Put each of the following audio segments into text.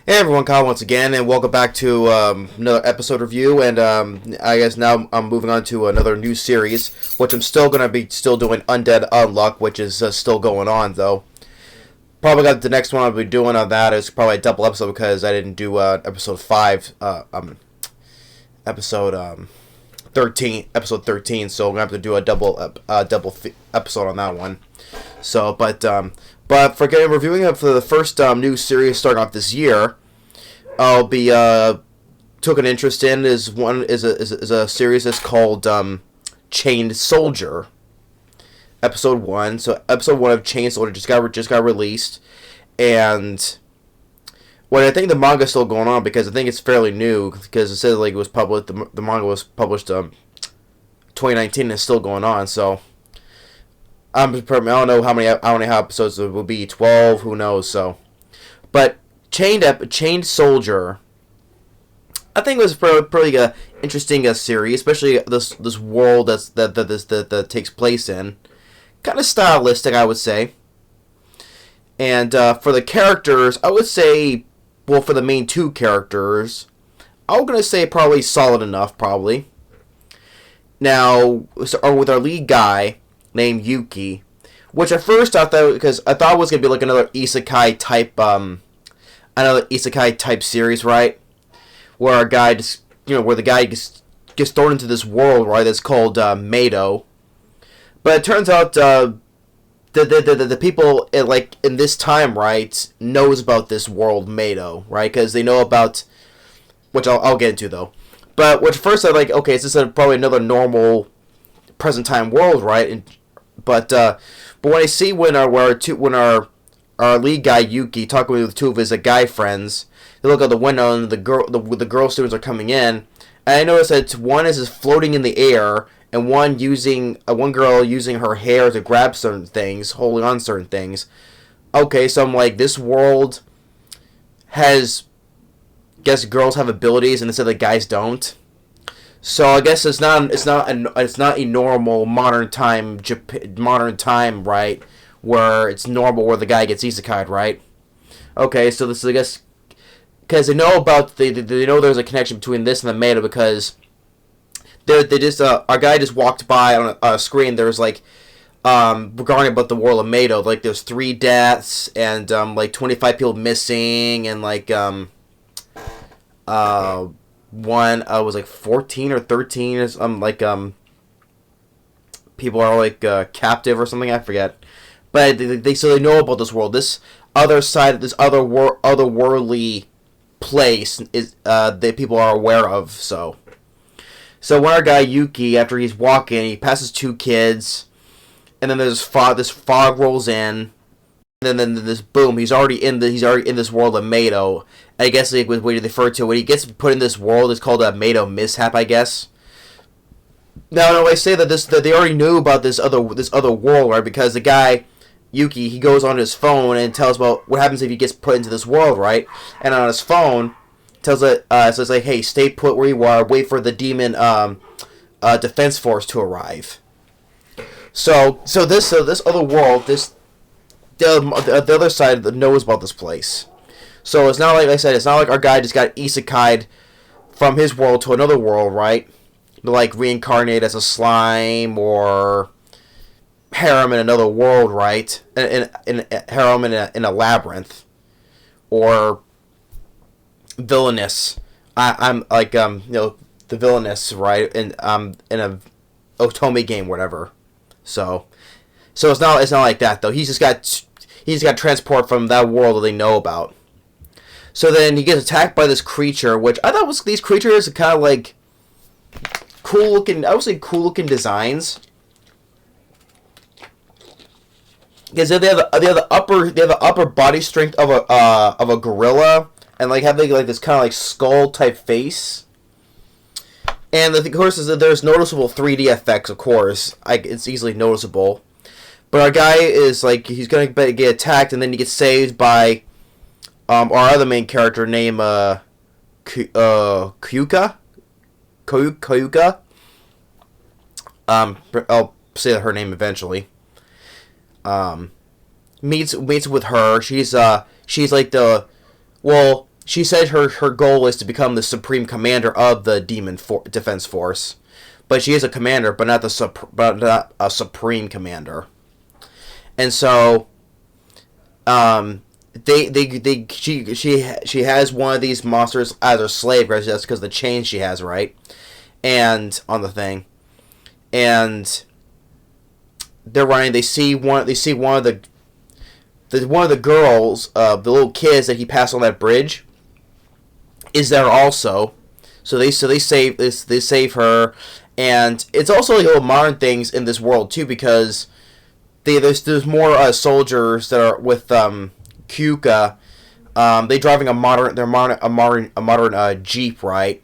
Hey everyone, Kyle once again, and welcome back to another episode review. And I guess now I'm moving on to another new series, which I'm still gonna be doing Undead Unluck, which is still going on though. Probably got the next one I'll be doing on that is probably a double episode because I didn't do episode 5, episode 13. So I'm gonna have to do a double episode on that one. So, but for reviewing it for the first new series starting off this year, I'll be took an interest in is a series that's called Chained Soldier. Episode 1. So episode 1 of Chained Soldier just got released, and well, I think the manga's still going on because I think it's fairly new because it says like it was published. The manga was published 2019 and it's still going on. So I don't know how many episodes it will be. 12, who knows? So, but Chained Soldier, I think it was pretty interesting series, especially this world that takes place in. Kind of stylistic, I would say. And for the characters, I would say, well, for the main two characters, I'm gonna say probably solid enough, probably. Now, with our lead guy named Yuki, which at first I thought it was gonna be like another isekai type series, right? Where a guy where the guy gets thrown into this world, right? That's called Mado. But it turns out the people in this time, right, knows about this world Mado, right? Because they know about, which I'll get into though. But which first I like, okay, is this probably another normal present time world, right? But when I see when our lead guy Yuki talking with two of his guy friends, they look out the window and the girl students are coming in, and I notice that one is floating in the air, and one girl using her hair to grab certain things, holding on certain things. Okay, so I'm like, this world guess girls have abilities and they said that guys don't. So I guess it's not a normal modern time, right? Where it's normal where the guy gets isekai'd, right? Okay, so this is, I guess, because they know there's a connection between this and the Meta because our guy just walked by on a screen. There's like regarding about the world of Mado, like there's 3 deaths and like 25 people missing and like one was like 14 or 13 or something, people are like captive or something, I forget. But they know about this world. This other side, this otherworldly place is that people are aware of. So when our guy Yuki, after he's walking, he passes 2 kids, and then there's this fog rolls in, and then this boom, he's already in this world of Mado. I guess like what you refer to when he gets put in this world, it's called a Mado mishap, I guess. Now, I say that they already knew about this other world, right? Because the guy Yuki, he goes on his phone and tells about what happens if he gets put into this world, right? And on his phone, tells it so it's like, hey, stay put where you are, wait for the demon defense force to arrive. So this other world, the other side knows about this place. So it's not like I said, it's not like our guy just got isekai'd from his world to another world, right? Like reincarnate as a slime or harem in another world, right? In harem in a labyrinth, or villainous. I'm like the villainous, right? In a Otome game, whatever. So it's not like that though. He's just got transport from that world that they know about. So then he gets attacked by this creature, which I thought these creatures are kind of like cool looking. I would say cool looking designs. Because they have the upper body strength of a gorilla, and like have like this kind of like skull type face. And of course, there's noticeable 3D effects. Of course, it's easily noticeable. But our guy is like, he's gonna get attacked, and then he gets saved by our other main character named Koyuka. I'll say her name eventually. Meets with her. She's like she said her goal is to become the supreme commander of the defense force, but she is a commander, but not not a supreme commander. And so, she has one of these monsters as her slave, right? That's because of the chain she has, right? And on the thing, and they're running. They see one of the girls, the little kids that he passed on that bridge, is there also. So they save her, and it's also like little modern things in this world too, because there's more soldiers that are with Kyuka. They driving a modern Jeep, right?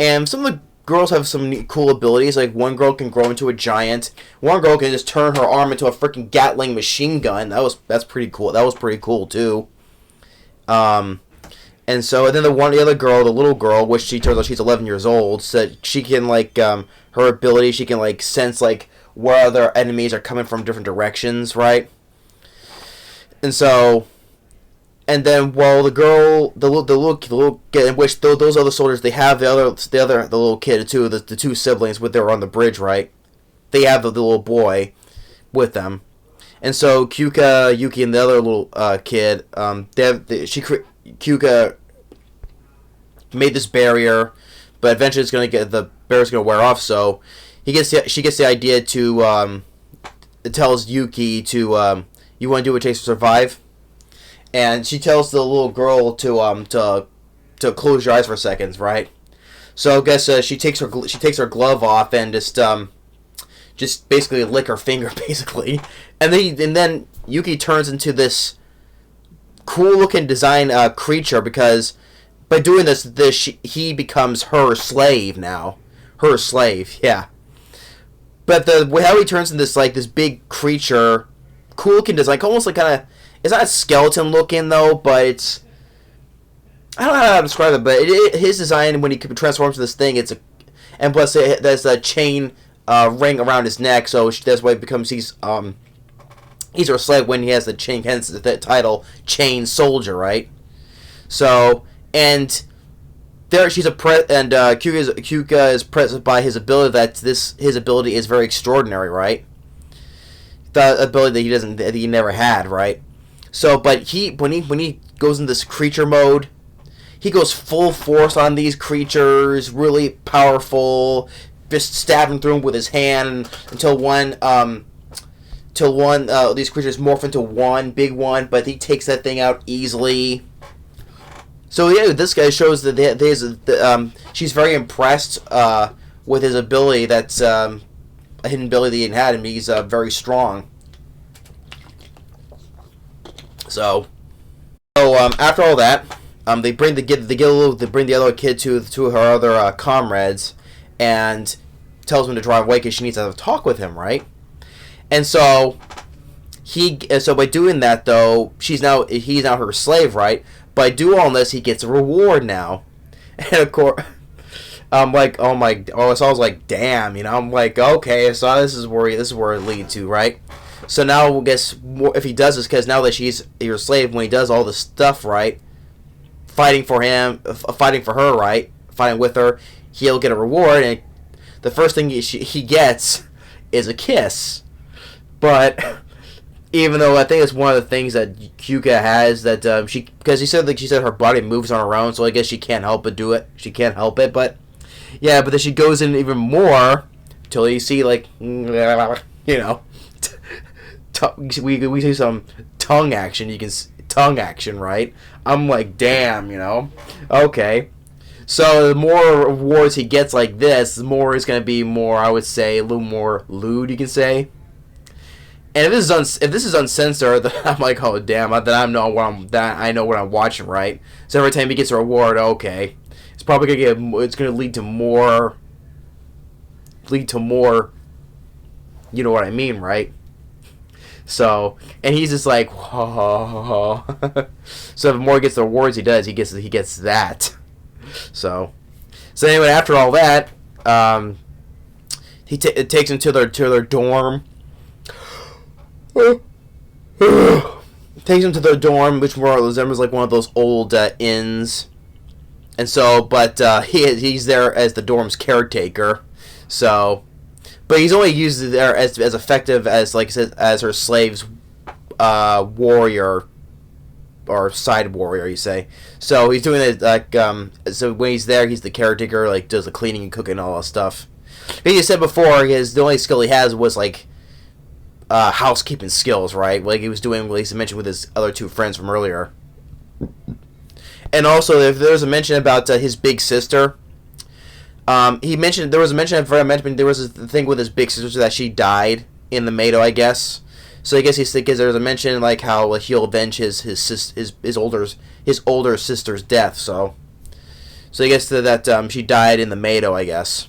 And some of the girls have some cool abilities. Like one girl can grow into a giant. One girl can just turn her arm into a freaking Gatling machine gun. That's pretty cool. That was pretty cool too. And then the other girl, the little girl, which she turns out she's 11 years old, so she can her ability, she can sense where other enemies are coming from different directions, right? And so. And then, the little kid, in which those other soldiers, they have the little kid too, the two siblings they were on the bridge, right? They have the little boy with them, and so Kyuka, Yuki, and the other little kid, Kyuka made this barrier, but eventually the barrier's gonna wear off. So she gets the idea to it tells Yuki to you want to do what it takes to survive. And she tells the little girl to close your eyes for seconds, right? So I guess she takes her glove off and just basically lick her finger, basically, and then Yuki turns into this cool looking design creature, because by doing this he becomes her slave now, yeah. But how he turns into this big creature, cool looking design, almost kind of. It's not skeleton looking though, but it's. I don't know how to describe it, but his design when he transforms to this thing, and plus there's a chain ring around his neck, so that's why it becomes he's her slave when he has the chain, hence the title Chain Soldier, right? So and there she's Kyuka is present by his ability his ability is very extraordinary, right? The ability that he never had, right? So, but when he goes in this creature mode, he goes full force on these creatures, really powerful, just stabbing through them with his hand until these creatures morph into one big one, but he takes that thing out easily. So yeah, this guy shows that she's very impressed with his ability. That's a hidden ability that he had, and he's very strong. So after all that, they bring the other kid to her other comrades, and tells him to drive away because she needs to have a talk with him, right? And so by doing that though, he's now her slave, right? By doing all this, he gets a reward now, and of course. I'm like, so I was like, damn, I'm like, okay, so this is where it leads to, right? So now, I guess, if he does this, because now that she's your slave, when he does all this stuff, right, fighting for her, right, fighting with her, he'll get a reward, and the first thing he gets is a kiss. But even though I think it's one of the things that Kyuka has that because she said her body moves on her own, so I guess she can't help but do it. She can't help it, but yeah, but then she goes in even more till you see we see some tongue action, right? I'm like, damn, okay. So the more rewards he gets like this, the more it's gonna be more, I would say, a little more lewd, you can say. And if this is uncensored, then I'm like, oh damn, I know what I'm watching, right? So every time he gets a reward, okay, it's probably gonna lead to more. You know what I mean, right? So, and he's just like, whoa. So the more he gets the rewards he gets that. So anyway, after all that, it takes him to their dorm. takes him to the dorm, which more resembles like one of those old inns. And so, but he's there as the dorm's caretaker. So, but he's only used there as effective as, like I said, as her slave's warrior or side warrior, you say. So he's doing it like so when he's there, he's the caretaker, like does the cleaning and cooking and all that stuff. Like you said before, the only skill he has was like housekeeping skills, right? Like he was doing, like he mentioned with his other two friends from earlier. And also, if there was a mention about his big sister, he mentioned there was a mention. There was a thing with his big sister that she died in the Mado, I guess. So I guess he's thinking there was a mention like how he'll avenge his older sister's death. So I guess that she died in the Mado, I guess.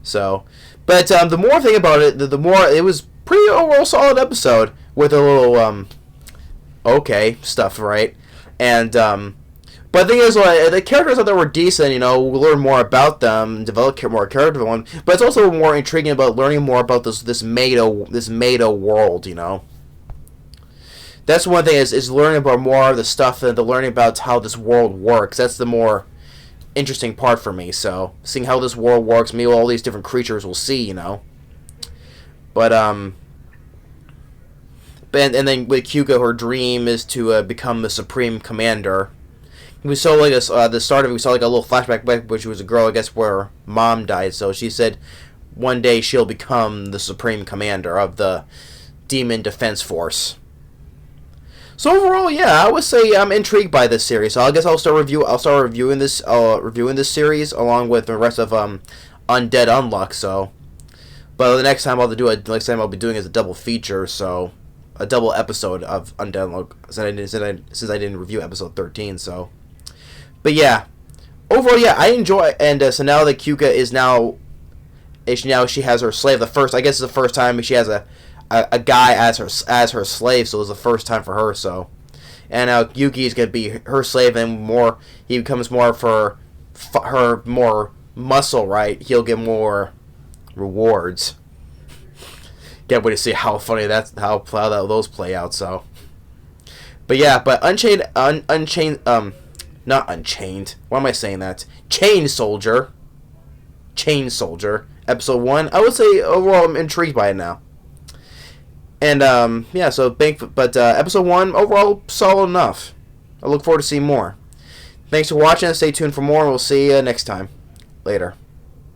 So, but the more I think about it, the more it was pretty overall solid episode with a little okay stuff, right? And but the thing is, the characters out there were decent. You know, we'll learn more about them, develop more character development. But it's also more intriguing about learning more about this Mado world. You know, that's one thing is learning about more of the stuff and the learning about how this world works. That's the more interesting part for me. So seeing how this world works, maybe all these different creatures we'll see. You know, but and then with Kyuka, her dream is to become the Supreme Commander. We saw like the start of it. We saw like a little flashback back, which was a girl, I guess, where mom died. So she said one day she'll become the Supreme Commander of the Demon Defense Force. So overall, yeah, I would say I'm intrigued by this series. So I guess I'll start reviewing this series along with the rest of Undead Unluck. So, but the next time I'll be doing is a double feature. So, a double episode of Undead Unluck since I didn't review episode 13. So, but yeah, overall, yeah, I enjoy. And so now that Kyuka is now she has her slave. I guess it's the first time she has a guy as her slave, so it was the first time for her. So, and now Yuki is gonna be her slave, and he becomes more for her more muscle, right? He'll get more rewards. Can't wait to see how funny how those play out. So, but yeah, but not Unchained. Why am I saying that? Chain Soldier, episode 1. I would say overall I'm intrigued by it now. And yeah, so episode 1 overall solid enough. I look forward to seeing more. Thanks for watching. Stay tuned for more. We'll see you next time. Later.